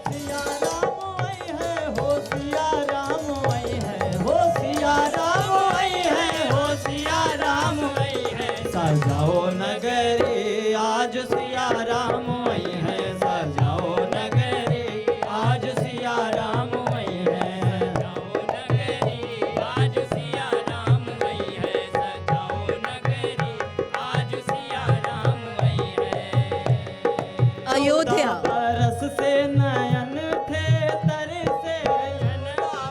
सिया राम आई है, हो सिया राम आई है, हो सिया राम आई है, हो सिया राम आई है। सजाओ नगरी आज सिया राम आई है, सजाओ नगरी आज सिया राम आई है, सजाओ नगरी आज सिया राम आई है, सजाओ नगरी आज सिया राम आई है। अयोध्या बरस से नयन थे तरसे,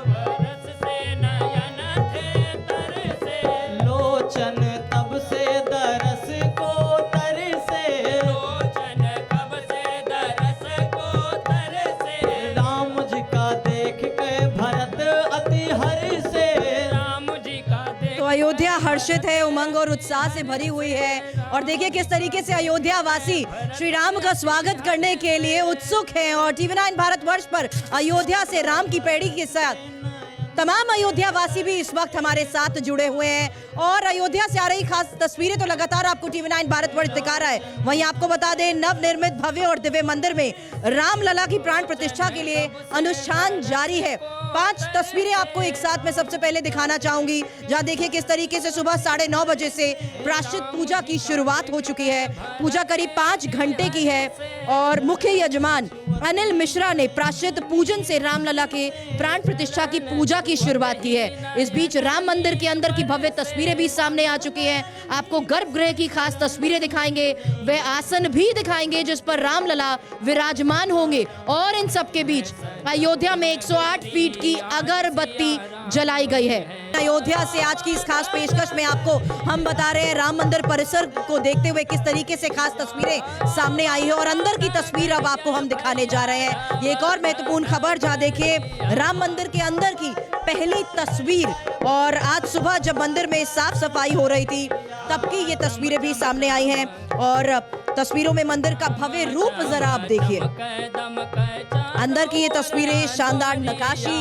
बरस से नयन थे तरसे, लोचन तब से दरस को तरसे, लोचन कब से दरस को तरसे। राम जी का देख के भरत अति हर्षे, राम जी का देख। तो अयोध्या हर्षित है, उमंग और उत्साह से भरी हुई है। और देखिए किस तरीके से अयोध्या वासी श्री राम का स्वागत करने के लिए उत्सुक हैं। और टीवी9 भारतवर्ष पर अयोध्या से राम की पैड़ी के साथ तमाम अयोध्या वासी भी इस वक्त हमारे साथ जुड़े हुए हैं। और अयोध्या से आ रही खास तस्वीरें तो लगातार आपको टीवी9 भारतवर्ष दिखा रहा है। वहीं आपको बता दें, नवनिर्मित भव्य और दिव्य मंदिर में रामलला की प्राण प्रतिष्ठा के लिए अनुष्ठान जारी है। 5 तस्वीरें आपको एक साथ में सबसे पहले दिखाना चाहूंगी, जहां देखिए किस तरीके से सुबह 9:30 बजे से प्रायश्चित पूजा की शुरुआत हो चुकी है। पूजा करीब 5 घंटे की है और मुख्य यजमान अनिल मिश्रा ने प्रायश्चित पूजन से रामलला के प्राण प्रतिष्ठा की पूजा की शुरुआत की है। इस बीच राम मंदिर के अंदर की भव्य तस्वीरें भी सामने आ चुकी हैं। आपको गर्भगृह की खास तस्वीरें दिखाएंगे, वे आसन भी दिखाएंगे जिस पर रामलला विराजमान होंगे। और इन सब के बीच अयोध्या में 108 फीट की अगरबत्ती जलाई गई है। अयोध्या से आज की इस खास पेशकश में आपको हम बता रहे हैं राम मंदिर परिसर को देखते हुए किस तरीके से खास तस्वीरें सामने आई है। और अंदर की तस्वीर अब आपको हम दिखाने जा रहे हैं। ये एक और महत्वपूर्ण खबर, जहां देखिए राम मंदिर के अंदर की पहली तस्वीर। और आज सुबह जब मंदिर में साफ सफाई हो रही थी तब की ये तस्वीरें भी सामने आई हैं। और तस्वीरों में मंदिर का भव्य रूप जरा आप देखिए। अंदर की ये तस्वीरें, शानदार नक्काशी।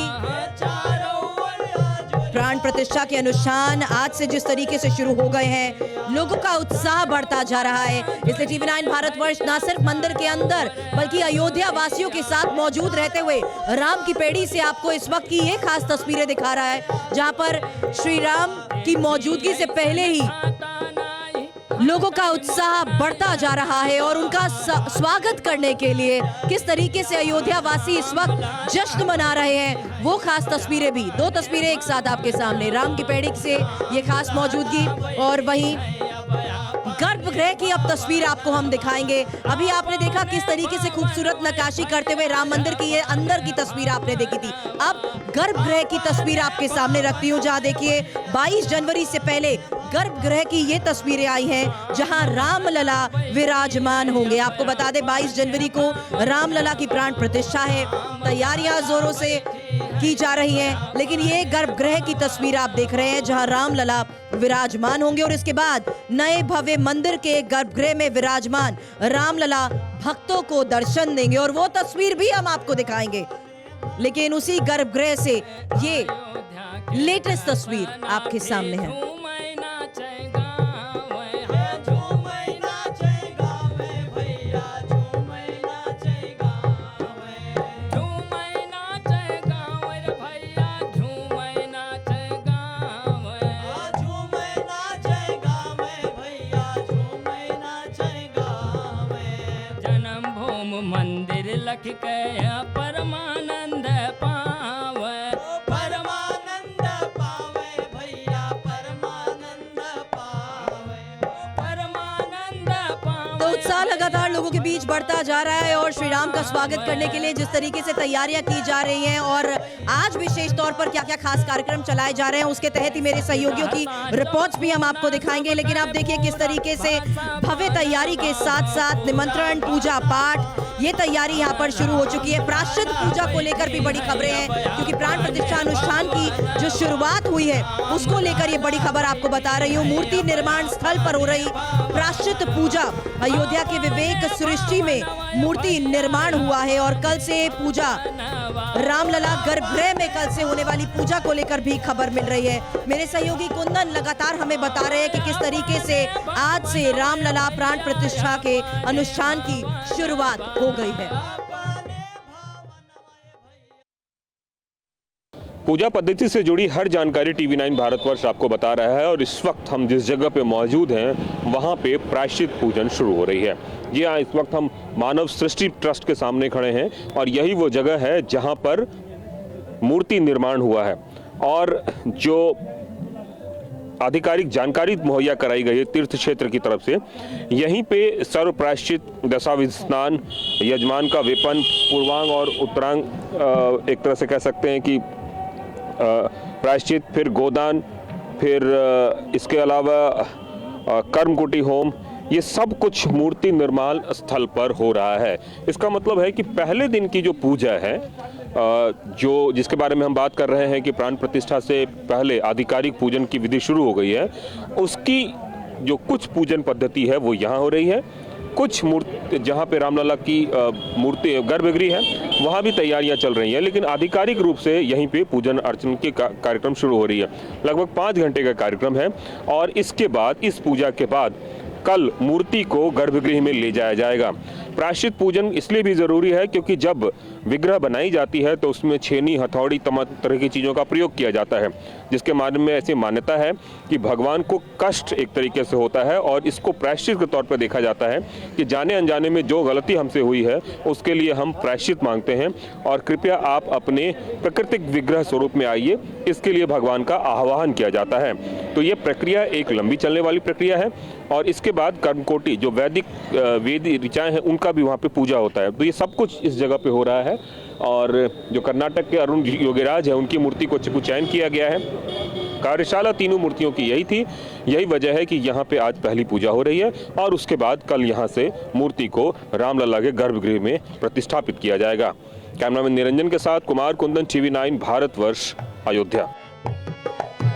प्राण प्रतिष्ठा के अनुष्ठान आज से जिस तरीके से शुरू हो गए हैं, लोगों का उत्साह बढ़ता जा रहा है। इसलिए टीवी9 भारतवर्ष न सिर्फ मंदिर के अंदर बल्कि अयोध्या वासियों के साथ मौजूद रहते हुए राम की पैड़ी से आपको इस वक्त की ये खास तस्वीरें दिखा रहा है, जहां पर श्री राम की मौजूदगी से पहले ही लोगों का उत्साह बढ़ता जा रहा है। और उनका स्वागत करने के लिए किस तरीके से अयोध्या वासी इस वक्त जश्न मना रहे हैं, वो खास तस्वीरें भी। 2 तस्वीरें एक साथ आपके सामने, राम की पैड़ी से ये खास मौजूदगी और वहीं गर्भगृह की अब तस्वीर आपको हम दिखाएंगे। अभी आपने देखा किस तरीके से खूबसूरत नक्काशी करते हुए राम मंदिर की ये अंदर की तस्वीर आपने देखी थी। अब गर्भगृह की तस्वीर आपके सामने रखती हूँ, जहाँ देखिए 22 जनवरी से पहले गर्भगृह की ये तस्वीरें आई हैं जहां रामलला विराजमान होंगे। आपको बता दें 22 जनवरी को रामलला की प्राण प्रतिष्ठा है। तैयारियां जोरों से की जा रही हैं, लेकिन ये गर्भगृह की तस्वीर आप देख रहे हैं जहां रामलला विराजमान होंगे। और इसके बाद नए भव्य मंदिर के गर्भगृह में विराजमान रामलला भक्तों को दर्शन देंगे और वो तस्वीर भी हम आपको दिखाएंगे। लेकिन उसी गर्भगृह से ये लेटेस्ट तस्वीर आपके सामने है। मंदिर लख के परमानंद पावे, परमानंद पावे भैया, परमानंद पावे, परमानंद पावे। तो उत्साह लगातार लोगों के बीच बढ़ता जा रहा है और श्री राम का स्वागत करने के लिए जिस तरीके से तैयारियां की जा रही हैं और आज विशेष तौर पर क्या क्या खास कार्यक्रम चलाए जा रहे हैं, उसके तहत ही मेरे सहयोगियों की रिपोर्ट्स भी हम आपको दिखाएंगे। लेकिन आप देखिए किस तरीके से भव्य तैयारी के साथ साथ निमंत्रण, पूजा पाठ, ये तैयारी यहाँ पर शुरू हो चुकी है। प्रायश्चित पूजा को लेकर भी बड़ी खबरें हैं, क्योंकि प्राण प्रतिष्ठा अनुष्ठान की जो शुरुआत हुई है उसको लेकर ये बड़ी खबर आपको बता रही हूँ। मूर्ति निर्माण स्थल पर हो रही प्रायश्चित पूजा, अयोध्या के विवेक सृष्टि में मूर्ति निर्माण हुआ है और कल से पूजा, रामलला गर्भगृह में कल से होने वाली पूजा को लेकर भी खबर मिल रही है। मेरे सहयोगी कुंदन लगातार हमें बता रहे हैं कि किस तरीके से आज से रामलला प्राण प्रतिष्ठा के अनुष्ठान की शुरुआत हो गई है। पूजा पद्धति से जुड़ी हर जानकारी TV9 भारतवर्ष आपको बता रहा है और इस वक्त हम जिस जगह पे मौजूद हैं वहाँ पे प्रायश्चित पूजन शुरू हो रही है। जी हाँ, इस वक्त हम मानव सृष्टि ट्रस्ट के सामने खड़े हैं और यही वो जगह है जहाँ पर मूर्ति निर्माण हुआ है और जो आधिकारिक जानकारी मुहैया कराई गई है तीर्थ क्षेत्र की तरफ से, यहीं पे सर्व प्रायश्चित, दशाविध स्नान, यजमान का वेपन, पूर्वांग और उत्तरांग, एक तरह से कह सकते हैं कि प्रायश्चित, फिर गोदान, फिर इसके अलावा कर्मकुटी होम, ये सब कुछ मूर्ति निर्माण स्थल पर हो रहा है। इसका मतलब है कि पहले दिन की जो पूजा है, जो जिसके बारे में हम बात कर रहे हैं कि प्राण प्रतिष्ठा से पहले आधिकारिक पूजन की विधि शुरू हो गई है, उसकी जो कुछ पूजन पद्धति है वो यहाँ हो रही है। कुछ मूर्ति जहाँ पे रामलला की मूर्ति गर्भगृह है वहाँ भी तैयारियाँ चल रही हैं, लेकिन आधिकारिक रूप से यहीं पे पूजन अर्चन के कार्यक्रम शुरू हो रही है। लगभग 5 घंटे का कार्यक्रम है और इसके बाद, इस पूजा के बाद कल मूर्ति को गर्भगृह में ले जाया जाएगा। प्रायश्चित पूजन इसलिए भी ज़रूरी है क्योंकि जब विग्रह बनाई जाती है तो उसमें छेनी, हथौड़ी, तमाम तरह की चीज़ों का प्रयोग किया जाता है, जिसके बारे में ऐसी मान्यता है कि भगवान को कष्ट एक तरीके से होता है और इसको प्रायश्चित के तौर पर देखा जाता है कि जाने अनजाने में जो गलती हमसे हुई है उसके लिए हम प्रायश्चित मांगते हैं और कृपया आप अपने प्राकृतिक विग्रह स्वरूप में आइए, इसके लिए भगवान का आह्वान किया जाता है। तो ये प्रक्रिया एक लंबी चलने वाली प्रक्रिया है और इसके बाद कर्मकोटि, जो वेदी ऋचाएँ हैं, उनका भी वहाँ पे पूजा होता है। तो ये सब कुछ इस जगह पे हो रहा है और जो कर्नाटक के अरुण योगीराज है उनकी मूर्ति को चयन किया गया है। कार्यशाला तीनों मूर्तियों की यही थी, यही वजह है कि यहाँ पे आज पहली पूजा हो रही है और उसके बाद कल यहाँ से मूर्ति को रामलला के गर्भगृह में प्रतिष्ठापित किया जाएगा। कैमरामैन निरंजन के साथ कुमार कुंदन, TV9 भारतवर्ष, अयोध्या।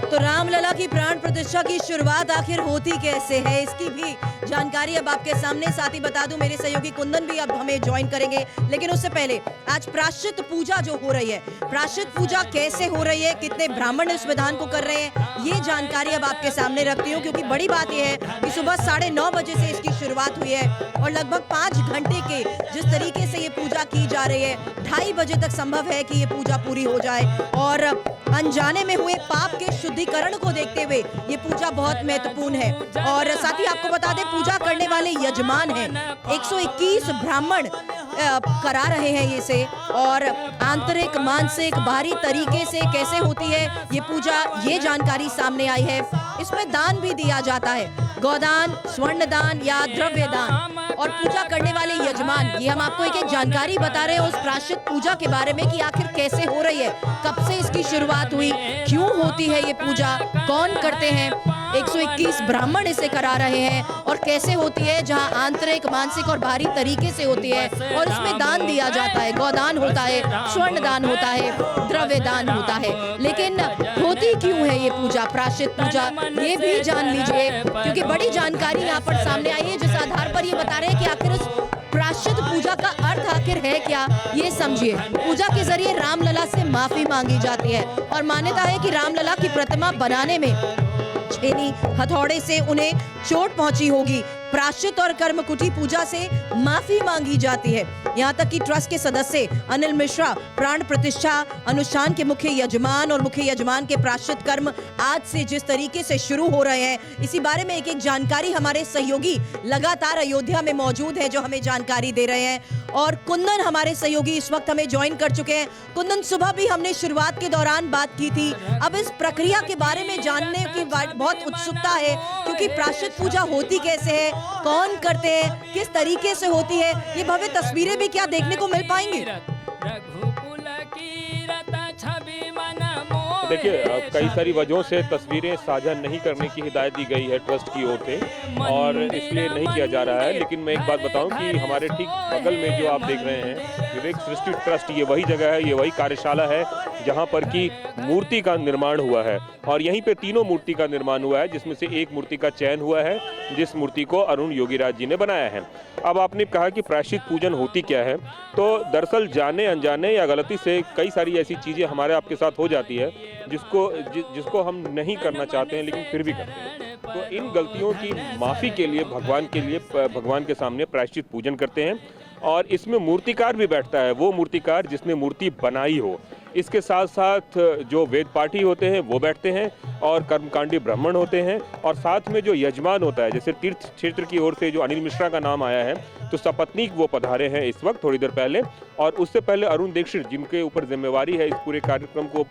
तो रामलला की प्राण प्रतिष्ठा की शुरुआत आखिर होती कैसे है, इसकी भी जानकारी अब आपके सामने। साथ ही बता दूं, मेरे सहयोगी कुंदन भी अब हमें ज्वाइन करेंगे, लेकिन उससे पहले आज प्रायश्चित पूजा जो हो रही है, प्रायश्चित पूजा कैसे हो रही है, कितने ब्राह्मण इस विधान को कर रहे हैं, ये जानकारी अब आपके सामने रखती हूँ। क्योंकि बड़ी बात यह है कि सुबह 9:30 बजे से इसकी शुरुआत हुई है और लगभग 5 घंटे के जिस तरीके से ये पूजा की जा रही है, 2:30 बजे तक संभव है कि ये पूजा पूरी हो जाए। और अनजाने में हुए पाप के शुद्धिकरण को देखते हुए ये पूजा बहुत महत्वपूर्ण है। और साथ ही आपको बता दें, पूजा करने वाले यजमान हैं 121 ब्राह्मण करा रहे हैं ये से। और आंतरिक, मानसिक, बाहरी तरीके से कैसे होती है ये पूजा, ये जानकारी सामने आई है। इसमें दान भी दिया जाता है, गोदान, स्वर्ण दान या द्रव्य दान। और पूजा करने वाले यजमान, ये हम आपको एक जानकारी बता रहे हैं उस प्रायश्चित पूजा के बारे में कि आखिर कैसे हो रही है, कब से इसकी शुरुआत हुई, क्यों होती है ये पूजा, कौन करते हैं। 121 ब्राह्मण इसे करा रहे हैं और कैसे होती है, जहां आंतरिक, मानसिक और बाहरी तरीके से होती है और इसमें दान दिया जाता है, गोदान होता है, स्वर्ण दान होता है, द्रव्य दान होता है। लेकिन होती क्यों है ये पूजा, प्रायश्चित पूजा, ये भी जान लीजिए क्योंकि बड़ी जानकारी यहाँ पर सामने आई है, जिस आधार पर ये बता रहे हैं कि आखिर इस प्रायश्चित पूजा का अर्थ आखिर है क्या, ये समझिए। पूजा के जरिए रामलला से माफी मांगी जाती है और मान्यता है कि रामलला की प्रतिमा बनाने में छेनी, हथौड़े से उन्हें चोट पहुंची होगी। प्रायश्चित और कर्मकुटी पूजा से माफी मांगी जाती है। यहाँ तक कि ट्रस्ट के सदस्य अनिल मिश्रा प्राण प्रतिष्ठा अनुष्ठान के मुख्य यजमान और मुख्य यजमान के प्रायश्चित कर्म आज से जिस तरीके से शुरू हो रहे हैं, इसी बारे में एक जानकारी हमारे सहयोगी लगातार अयोध्या में मौजूद है जो हमें जानकारी दे रहे हैं। और कुंदन हमारे सहयोगी इस वक्त हमें ज्वाइन कर चुके हैं। कुंदन, सुबह भी हमने शुरुआत के दौरान बात की थी, अब इस प्रक्रिया के बारे में जानने की बहुत उत्सुकता है क्योंकि प्रायश्चित पूजा होती कैसे है, कौन करते हैं, किस तरीके से होती है, ये भव्य तस्वीरें भी क्या देखने को मिल पाएंगी? देखिए, कई सारी वजहों से तस्वीरें साझा नहीं करने की हिदायत दी गई है ट्रस्ट की ओर से और इसलिए नहीं किया जा रहा है। लेकिन मैं एक बात बताऊं कि हमारे ठीक बगल में जो आप देख रहे हैं विवेक सृष्टि ट्रस्ट, ये वही जगह है, ये वही कार्यशाला है जहां पर की मूर्ति का निर्माण हुआ है और यहीं पे तीनों मूर्ति का निर्माण हुआ है, जिसमें से एक मूर्ति का चयन हुआ है जिस मूर्ति को अरुण योगीराज जी ने बनाया है। अब आपने कहा कि प्रायश्चित पूजन होती क्या है, तो दरअसल जाने अनजाने या गलती से कई सारी ऐसी चीज़ें हमारे आपके साथ हो जाती है जिसको हम नहीं करना चाहते हैं लेकिन फिर भी करते हैं। तो इन गलतियों की माफ़ी के लिए भगवान के सामने प्रायश्चित पूजन करते हैं और इसमें मूर्तिकार भी बैठता है, वो मूर्तिकार जिसने मूर्ति बनाई हो। इसके साथ साथ जो वेद पाठी होते हैं वो बैठते हैं और कर्मकांडी ब्राह्मण होते हैं, और साथ में जो यजमान होता है, जैसे तीर्थ क्षेत्र की ओर से जो अनिल मिश्रा का नाम आया है, तो सपत्नीक वो पधारे हैं इस वक्त थोड़ी देर पहले, और उससे पहले अरुण दीक्षित जिनके ऊपर जिम्मेवारी है इस पूरे कार्यक्रम को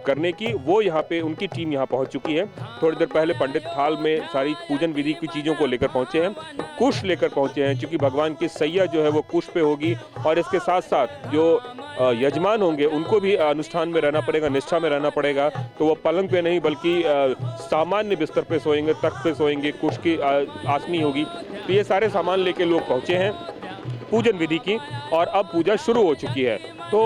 करने की, वो यहाँ पे उनकी टीम यहाँ पहुँच चुकी है। थोड़ी देर पहले पंडित थाल में सारी पूजन विधि की चीज़ों को लेकर पहुँचे हैं, कुश लेकर पहुँचे हैं, क्योंकि भगवान की सैया जो है वो कुश पे होगी, और इसके साथ साथ जो यजमान होंगे उनको भी अनुष्ठान में रहना पड़ेगा, निष्ठा में रहना पड़ेगा, तो वो पलंग पे नहीं बल्कि सामान्य बिस्तर पे सोएंगे, तख्त पे सोएंगे, कुश की आसनी होगी। तो ये सारे सामान लेके लोग पहुँचे हैं पूजन विधि की, और अब पूजा शुरू हो चुकी है। तो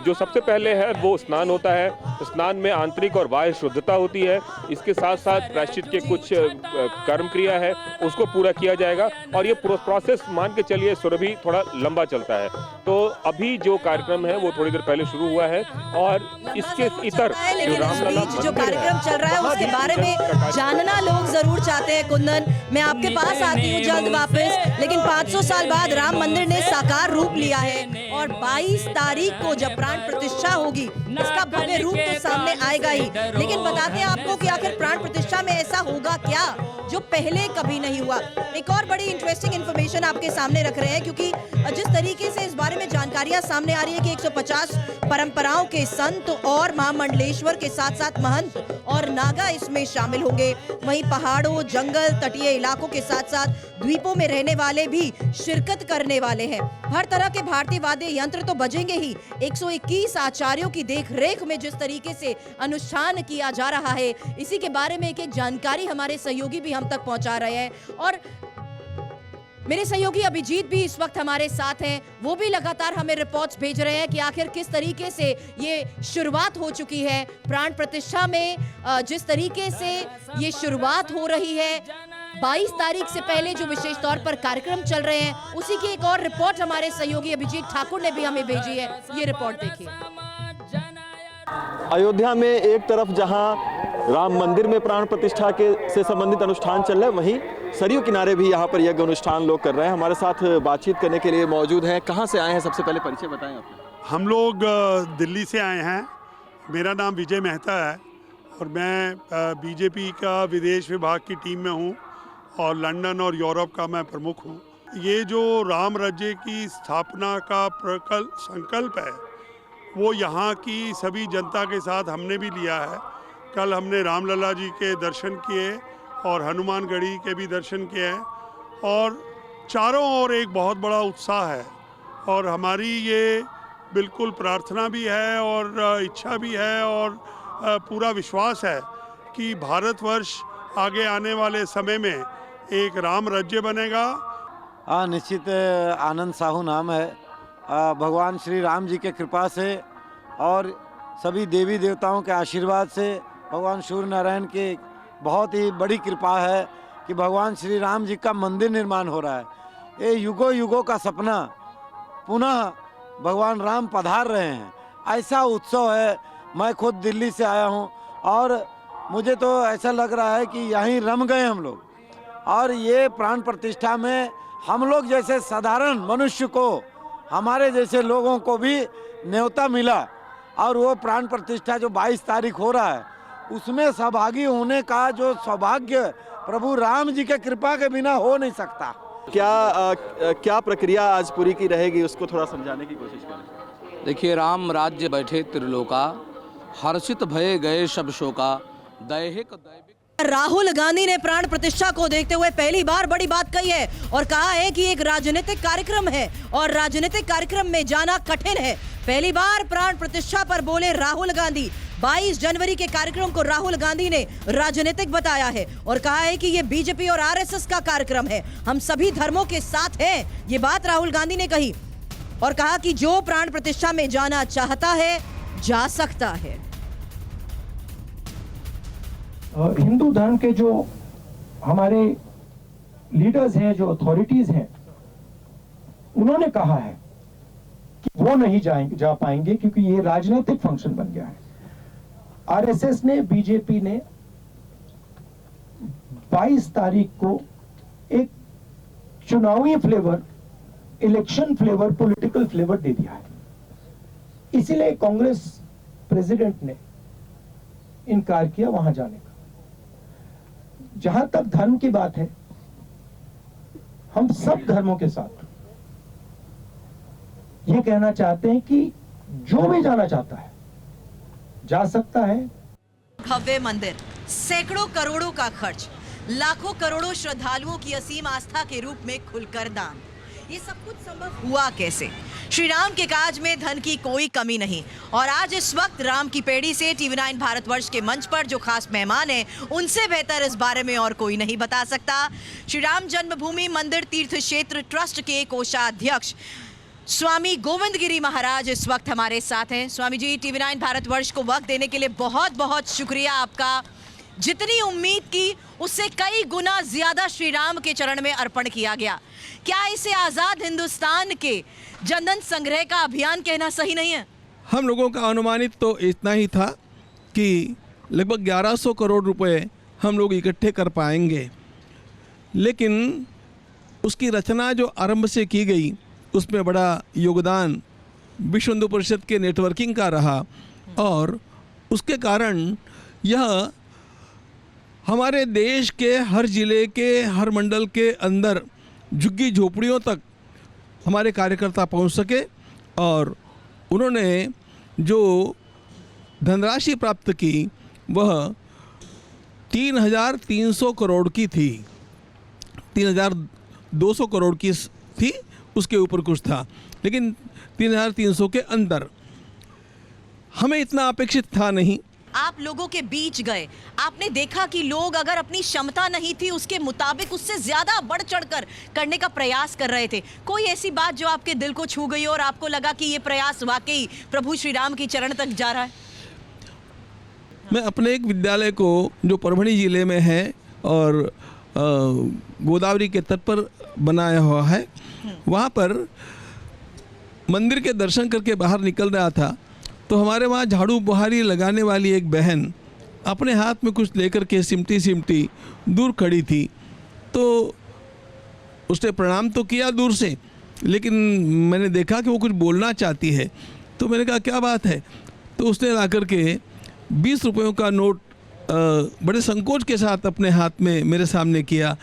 जो सबसे पहले है वो स्नान होता है। स्नान में आंतरिक और बाह्य शुद्धता होती है, इसके साथ साथ प्रायश्चित के कुछ कर्म क्रिया है उसको पूरा किया जाएगा, और ये प्रोसेस मान के चलिए सुरभि थोड़ा लंबा चलता है। तो अभी जो कार्यक्रम है वो थोड़ी देर पहले शुरू हुआ है, और इसके इतर लेकिन इस बीच जो कार्यक्रम चल रहा है उसके बारे में जानना लोग जरूर चाहते हैं। कुंदन, मैं आपके पास आती हूँ जल्द वापस, लेकिन 500 साल बाद राम मंदिर ने साकार रूप लिया है, और 22 तारीख को जब प्राण प्रतिष्ठा होगी इसका भव्य रूप तो सामने आएगा ही। लेकिन बताते हैं आपको कि आखिर प्राण प्रतिष्ठा में ऐसा होगा क्या जो पहले कभी नहीं हुआ। एक और बड़ी इंटरेस्टिंग इंफॉर्मेशन आपके सामने रख रहे हैं, क्योंकि जिस तरीके से इस बारे में जानकारियां सामने आ रही है कि 150 परंपराओं के संत और महामंडलेश्वर के साथ साथ महंत और नागा इसमें शामिल होंगे। वहीं पहाड़ों, जंगल, तटीय इलाकों के साथ साथ द्वीपों में रहने वाले भी शिरकत करने वाले हैं। हर तरह के भारतीय वाद्य यंत्र तो बजेंगे ही। 121 आचार्यों की देखरेख में जिस तरीके से अनुष्ठान किया जा रहा है, इसी के बारे में एक जानकारी हमारे सहयोगी भी हम तक पहुंचा रहे हैं, और मेरे सहयोगी अभिजीत भी इस वक्त हमारे साथ हैं। वो भी लगातार हमें रिपोर्ट्स भेज रहे हैं कि आखिर किस तरीके से ये शुरुआत हो चुकी है प्राण प्रतिष्ठा में। जिस तरीके से ये शुरुआत हो रही है, 22 तारीख से पहले जो विशेष तौर पर कार्यक्रम चल रहे हैं, उसी की एक और रिपोर्ट हमारे सहयोगी अभिजीत ठाकुर ने भी हमें भेजी है। ये रिपोर्ट देखिए। अयोध्या में एक तरफ जहां राम मंदिर में प्राण प्रतिष्ठा के से संबंधित अनुष्ठान चल रहे हैं, वहीं सरयू किनारे भी यहाँ पर यज्ञ अनुष्ठान लोग कर रहे हैं। हमारे साथ बातचीत करने के लिए मौजूद हैं। कहाँ से आए हैं, सबसे पहले परिचय बताएं आप। हम लोग दिल्ली से आए हैं। मेरा नाम विजय मेहता है और मैं बीजेपी का विदेश विभाग की टीम में हूँ और लंदन और यूरोप का मैं प्रमुख हूँ। ये जो राम राज्य की स्थापना का संकल्प है वो यहाँ की सभी जनता के साथ हमने भी लिया है। कल हमने रामलला जी के दर्शन किए और हनुमानगढ़ी के भी दर्शन किए हैं, और चारों ओर एक बहुत बड़ा उत्साह है, और हमारी ये बिल्कुल प्रार्थना भी है और इच्छा भी है और पूरा विश्वास है कि भारतवर्ष आगे आने वाले समय में एक राम राज्य बनेगा। निश्चित आनंद साहू नाम है। भगवान श्री राम जी के कृपा से और सभी देवी देवताओं के आशीर्वाद से, भगवान सूर्य नारायण की बहुत ही बड़ी कृपा है कि भगवान श्री राम जी का मंदिर निर्माण हो रहा है। ये युगों युगों का सपना पुनः भगवान राम पधार रहे हैं, ऐसा उत्सव है। मैं खुद दिल्ली से आया हूँ और मुझे तो ऐसा लग रहा है कि यहीं रम गए हम लोग। और ये प्राण प्रतिष्ठा में हम लोग जैसे साधारण मनुष्य को, हमारे जैसे लोगों को भी न्योता मिला, और वो प्राण प्रतिष्ठा जो 22 तारीख हो रहा है उसमें सहभागी होने का जो सौभाग्य प्रभु राम जी के कृपा के बिना हो नहीं सकता। क्या प्रक्रिया आज पूरी की रहेगी, उसको थोड़ा समझाने की कोशिश करें। देखिए, राम राज्य बैठे त्रिलोका, हर्षित भये गए सब शोका, दैहिक दैविक। राहुल गांधी ने प्राण प्रतिष्ठा को देखते हुए पहली बार बड़ी बात कही है और कहा है कि एक राजनीतिक कार्यक्रम है और राजनीतिक कार्यक्रम में जाना कठिन है। पहली बार प्राण प्रतिष्ठा पर बोले राहुल गांधी। 22 जनवरी के कार्यक्रम को राहुल गांधी ने राजनीतिक बताया है और कहा है कि ये बीजेपी और आरएसएस का कार्यक्रम है, हम सभी धर्मों के साथ हैं। ये बात राहुल गांधी ने कही और कहा कि जो प्राण प्रतिष्ठा में जाना चाहता है जा सकता है। हिंदू धर्म के जो हमारे लीडर्स हैं, जो अथॉरिटीज हैं, उन्होंने कहा है कि वो नहीं जा पाएंगे क्योंकि ये राजनीतिक फंक्शन बन गया है। आरएसएस ने, बीजेपी ने 22 तारीख को एक चुनावी flavour, election flavour, political flavour दे दिया है। इसीलिए कांग्रेस प्रेसिडेंट ने इनकार किया वहां जाने का। जहां तक धर्म की बात है, हम सब धर्मों के साथ ये कहना चाहते हैं कि जो भी जाना चाहता है जा सकता है। भव्य मंदिर, सैकड़ों करोड़ों का खर्च, लाखों करोड़ों श्रद्धालुओं की असीम आस्था के रूप में खुलकर दान, ये सब कुछ संभव हुआ कैसे? श्री राम के काज में धन की कोई कमी नहीं। और आज इस वक्त राम की पेड़ी से TV9 भारतवर्ष के मंच पर जो खास मेहमान हैं, उनसे बेहतर इस बारे में और कोई नहीं बता सकता। श्री राम जन्मभूमि मंदिर तीर्थ क्षेत्र ट्रस्ट के कोषाध्यक्ष स्वामी गोविंद गिरी महाराज इस वक्त हमारे साथ हैं। स्वामी जी, TV9 भारतवर्ष को वक्त देने के लिए बहुत बहुत शुक्रिया आपका। जितनी उम्मीद की उससे कई गुना ज्यादा श्री राम के चरण में अर्पण किया गया। क्या इसे आजाद हिंदुस्तान के जनधन संग्रह का अभियान कहना सही नहीं है? हम लोगों का अनुमानित तो इतना ही था कि लगभग 1100 करोड़ रुपए हम लोग इकट्ठे कर पाएंगे, लेकिन उसकी रचना जो आरंभ से की गई उसमें बड़ा योगदान विश्व हिंदू परिषद के नेटवर्किंग का रहा और उसके कारण यह हमारे देश के हर जिले के हर मंडल के अंदर झुग्गी झोपड़ियों तक हमारे कार्यकर्ता पहुंच सके और उन्होंने जो धनराशि प्राप्त की वह 3,300 करोड़ की थी, 3,200 करोड़ की थी, उसके ऊपर कुछ था, लेकिन 3,300 के अंदर। हमें इतना अपेक्षित था नहीं। आप लोगों के बीच गए, आपने देखा कि लोग अगर अपनी क्षमता नहीं थी उसके मुताबिक उससे ज्यादा बढ़ चढ़कर करने का प्रयास कर रहे थे। कोई ऐसी बात जो आपके दिल को छू गई और आपको लगा कि ये प्रयास वाकई प्रभु श्री राम की चरण तक जा रहा है? मैं अपने एक विद्यालय को जो परभणी जिले में है और गोदावरी के तट पर बनाया हुआ है, वहाँ पर मंदिर के दर्शन करके बाहर निकल रहा था तो हमारे वहाँ झाड़ू बुहारी लगाने वाली एक बहन अपने हाथ में कुछ लेकर के सिमटी सिमटी दूर खड़ी थी। तो उसने प्रणाम तो किया दूर से, लेकिन मैंने देखा कि वो कुछ बोलना चाहती है। तो मैंने कहा क्या बात है? तो उसने ला कर के 20 रुपयों का नोट बड़े संकोच के साथ अपने हाथ में मेरे सामने किया।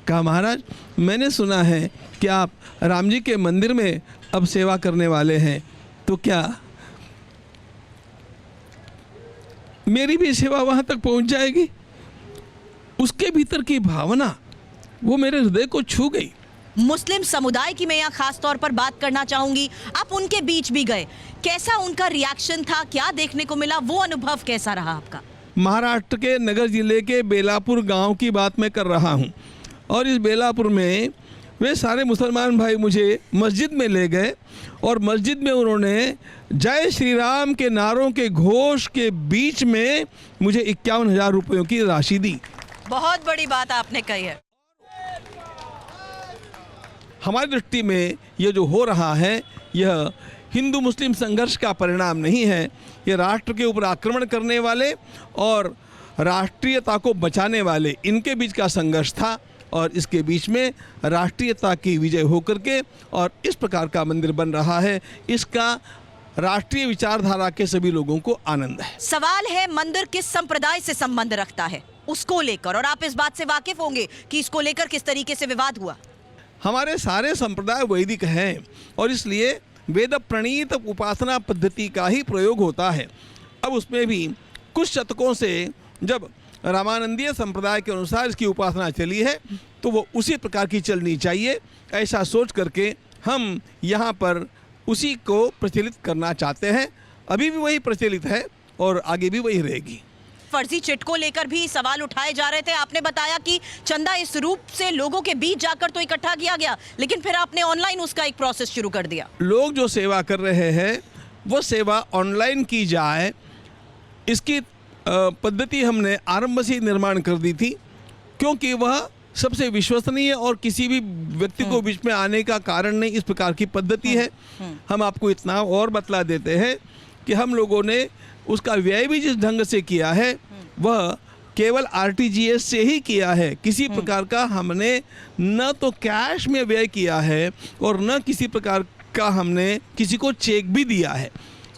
कहा महाराज, मैंने सुना है कि आप राम जी के मंदिर में अब सेवा करने वाले हैं, तो क्या मेरी भी सेवा वहाँ तक पहुँच जाएगी? उसके भीतर की भावना वो मेरे हृदय को छू गई। मुस्लिम समुदाय की मैं यहाँ खास तौर पर बात करना चाहूंगी। आप उनके बीच भी गए, कैसा उनका रिएक्शन था, क्या देखने को मिला, वो अनुभव कैसा रहा आपका? महाराष्ट्र के नगर जिले के बेलापुर गांव की बात मैं कर रहा हूं और इस बेलापुर में वे सारे मुसलमान भाई मुझे मस्जिद में ले गए और मस्जिद में उन्होंने जय श्री राम के नारों के घोष के बीच में मुझे 51,000 रुपयों की राशि दी। बहुत बड़ी बात आपने कही है। हमारी दृष्टि में यह जो हो रहा है यह हिंदू मुस्लिम संघर्ष का परिणाम नहीं है, ये राष्ट्र के ऊपर आक्रमण करने वाले और राष्ट्रीयता को बचाने वाले इनके बीच का संघर्ष था और इसके बीच में राष्ट्रीयता की विजय होकर के और इस प्रकार का मंदिर बन रहा है। इसका राष्ट्रीय विचारधारा के सभी लोगों को आनंद है। सवाल है मंदिर किस संप्रदाय से संबंध रखता है उसको लेकर, और आप इस बात से वाकिफ होंगे कि इसको लेकर किस तरीके से विवाद हुआ। हमारे सारे संप्रदाय वैदिक हैं और इसलिए वेद प्रणीत उपासना पद्धति का ही प्रयोग होता है। अब उसमें भी कुछ शतकों से जब रामानंदीय संप्रदाय के अनुसार इसकी उपासना चली है तो वो उसी प्रकार की चलनी चाहिए, ऐसा सोच करके हम यहाँ पर उसी को प्रचलित करना चाहते हैं। अभी भी वही प्रचलित है और आगे भी वही रहेगी। फर्जी चिट को लेकर भी सवाल उठाए जा रहे थे। आपने बताया कि चंदा इस रूप से लोगों के बीच जाकर तो इकट्ठा किया गया, लेकिन फिर आपने ऑनलाइन उसका एक प्रोसेस शुरू कर दिया। लोग जो सेवा कर रहे हैं वो सेवा ऑनलाइन की जाए, इसकी पद्धति हमने आरंभ से निर्माण कर दी थी, क्योंकि वह सबसे विश्वसनीय और किसी भी व्यक्ति को बीच में आने का कारण नहीं, इस प्रकार की पद्धति है। हम आपको इतना और बतला देते हैं कि हम लोगों ने उसका व्यय भी जिस ढंग से किया है वह केवल RTGS से ही किया है। किसी प्रकार का हमने न तो कैश में व्यय किया है और न किसी प्रकार का हमने किसी को चेक भी दिया है।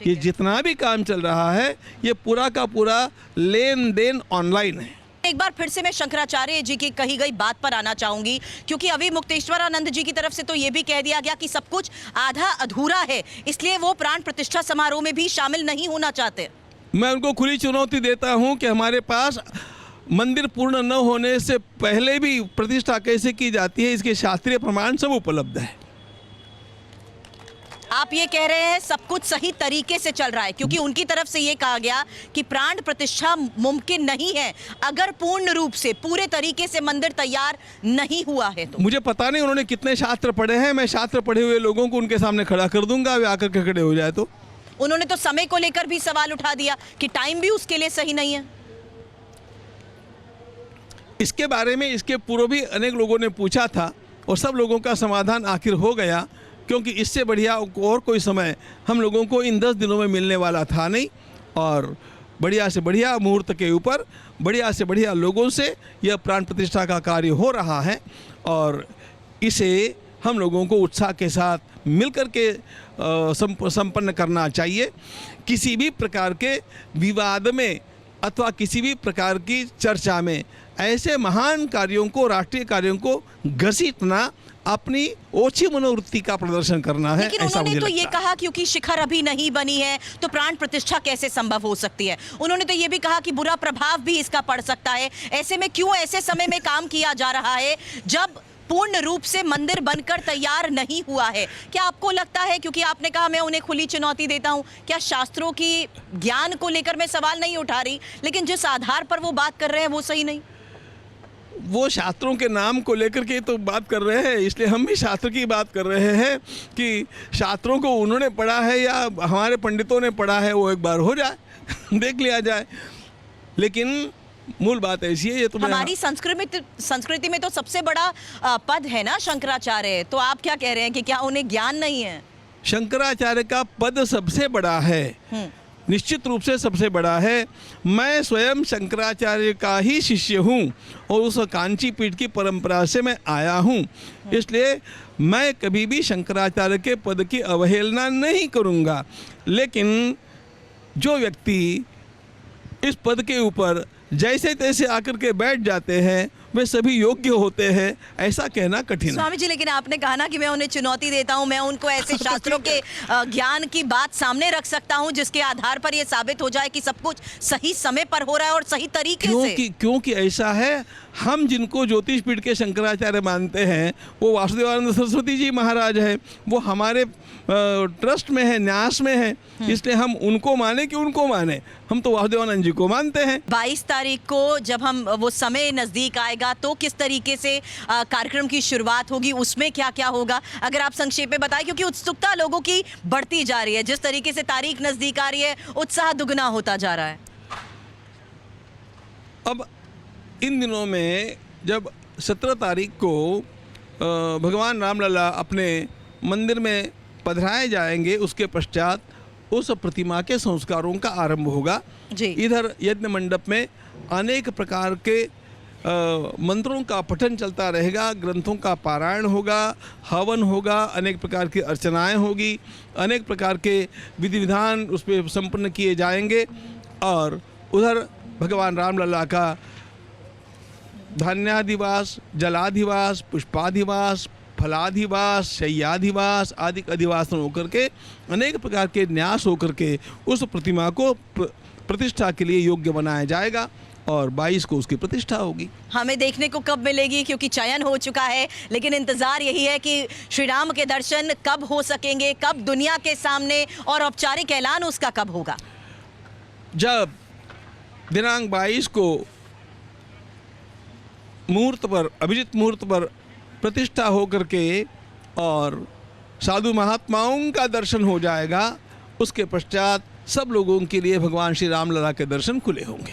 कि जितना भी काम चल रहा है ये पूरा का पूरा लेन देन ऑनलाइन है। एक बार फिर से मैं शंकराचार्य जी की कही गई बात पर आना चाहूंगी, क्योंकि अभी मुक्तेश्वरानंद जी की तरफ से तो ये भी कह दिया गया कि सब कुछ आधा अधूरा है, इसलिए वो प्राण प्रतिष्ठा समारोह में भी शामिल नहीं होना चाहते। मैं उनको खुली चुनौती देता हूं कि हमारे पास मंदिर पूर्ण न होने से पहले भी प्रतिष्ठा कैसे की जाती है इसके शास्त्रीय प्रमाण सब उपलब्ध है। आप ये कह रहे हैं सब कुछ सही तरीके से चल रहा है, क्योंकि उनकी तरफ से ये कहा गया कि प्राण प्रतिष्ठा मुमकिन नहीं है अगर पूर्ण रूप से पूरे तरीके से मंदिर तैयार नहीं हुआ है तो। मुझे पता नहीं उन्होंने कितने शास्त्र पढ़े हैं, मैं शास्त्र पढ़े हुए लोगों को उनके सामने खड़ा कर दूंगा, वे आकर के खड़े हो जाए तो। उन्होंने तो समय को लेकर भी सवाल उठा दिया कि टाइम भी उसके लिए सही नहीं है। इसके बारे में इसके पूर्व भी अनेक लोगों ने पूछा था और सब लोगों का समाधान आखिर हो गया, क्योंकि इससे बढ़िया और कोई समय हम लोगों को इन 10 दिनों में मिलने वाला था नहीं। और बढ़िया से बढ़िया मुहूर्त के ऊपर बढ़िया से बढ़िया लोगों से यह प्राण प्रतिष्ठा का कार्य हो रहा है और इसे हम लोगों को उत्साह के साथ मिलकर के संपन्न करना चाहिए। किसी भी प्रकार के विवाद में अथवा किसी भी प्रकार की चर्चा में ऐसे महान कार्यों को, राष्ट्रीय कार्यों को घसीटना अपनी ओछी मनोवृत्ति का प्रदर्शन करना है। लेकिन उन्होंने तो ये कहा क्योंकि शिखर अभी नहीं बनी है तो प्राण प्रतिष्ठा कैसे संभव हो सकती है। उन्होंने तो ये भी कहा कि बुरा प्रभाव भी इसका पड़ सकता है। ऐसे में क्यों ऐसे समय में काम किया जा रहा है जब पूर्ण रूप से मंदिर बनकर तैयार नहीं हुआ है? क्या आपको लगता है, क्योंकि आपने कहा मैं उन्हें खुली चुनौती देता हूं, क्या शास्त्रों की ज्ञान को लेकर मैं सवाल नहीं उठा रही, लेकिन जिस आधार पर वो बात कर रहे हैं वो सही नहीं? वो शास्त्रों के नाम को लेकर के तो बात कर रहे हैं, इसलिए हम भी शास्त्र की बात कर रहे हैं कि शास्त्रों को उन्होंने पढ़ा है या हमारे पंडितों ने पढ़ा है वो एक बार हो जाए देख लिया जाए। लेकिन मूल बात ऐसी है, ये तो हमारी संस्कृति में तो सबसे बड़ा पद है ना शंकराचार्य, तो आप क्या कह रहे हैं कि क्या उन्हें ज्ञान नहीं है? शंकराचार्य का पद सबसे बड़ा है, निश्चित रूप से सबसे बड़ा है। मैं स्वयं शंकराचार्य का ही शिष्य हूँ और उस कांची पीठ की परंपरा से मैं आया हूँ, इसलिए मैं कभी भी शंकराचार्य के पद की अवहेलना नहीं करूँगा। लेकिन जो व्यक्ति इस पद के ऊपर जैसे तैसे आकर के बैठ जाते हैं वे सभी योग्य होते हैं, ऐसा कहना कठिन है। स्वामी जी, लेकिन आपने कहा ना कि मैं उन्हें चुनौती देता हूं, मैं उनको ऐसे शास्त्रों के ज्ञान की बात सामने रख सकता हूं जिसके आधार पर यह साबित हो जाए कि सब कुछ सही समय पर हो रहा है और सही तरीके से। क्योंकि ऐसा है, हम जिनको ज्योतिष पीठ के शंकराचार्य मानते हैं वो वासुदेवानंद सरस्वती जी महाराज है, वो हमारे ट्रस्ट में है, न्यास में है, इसलिए हम उनको माने कि उनको माने, हम तो वासुदेवानंद जी को मानते हैं। 22 तारीख को जब हम वो समय नजदीक आएगा तो किस तरीके से कार्यक्रम की शुरुआत होगी, उसमें क्या क्या होगा, अगर आप संक्षेप में बताएं, क्योंकि उत्सुकता लोगों की बढ़ती जा रही है, जिस तरीके से तारीख नजदीक आ रही है उत्साह दुगना होता जा रहा है। अब इन दिनों में जब 17 तारीख को भगवान रामलला अपने मंदिर में पधराए जाएंगे, उसके पश्चात उस प्रतिमा के संस्कारों का आरंभ होगा जी। इधर यज्ञ मंडप में अनेक प्रकार के मंत्रों का पठन चलता रहेगा, ग्रंथों का पारायण होगा, हवन होगा, अनेक प्रकार की अर्चनाएं होगी, अनेक प्रकार के विधि विधान उस पर संपन्न किए जाएंगे और उधर भगवान रामलला का धान्याधिवास, जलाधिवास, पुष्पाधिवास, फलाधिवास, शय्याधिवास आदि अधिवासन होकर के अनेक प्रकार के न्यास होकर के उस प्रतिमा को प्रतिष्ठा के लिए योग्य बनाया जाएगा और 22 को उसकी प्रतिष्ठा होगी। हमें देखने को कब मिलेगी, क्योंकि चयन हो चुका है, लेकिन इंतजार यही है कि श्री राम के दर्शन कब हो सकेंगे, कब दुनिया के सामने, और औपचारिक ऐलान उसका कब होगा? जब दिनांक 22 को मुहूर्त पर, अभिजित मुहूर्त पर प्रतिष्ठा होकर के और साधु महात्माओं का दर्शन हो जाएगा, उसके पश्चात सब लोगों के लिए भगवान श्री रामलला के दर्शन खुले होंगे।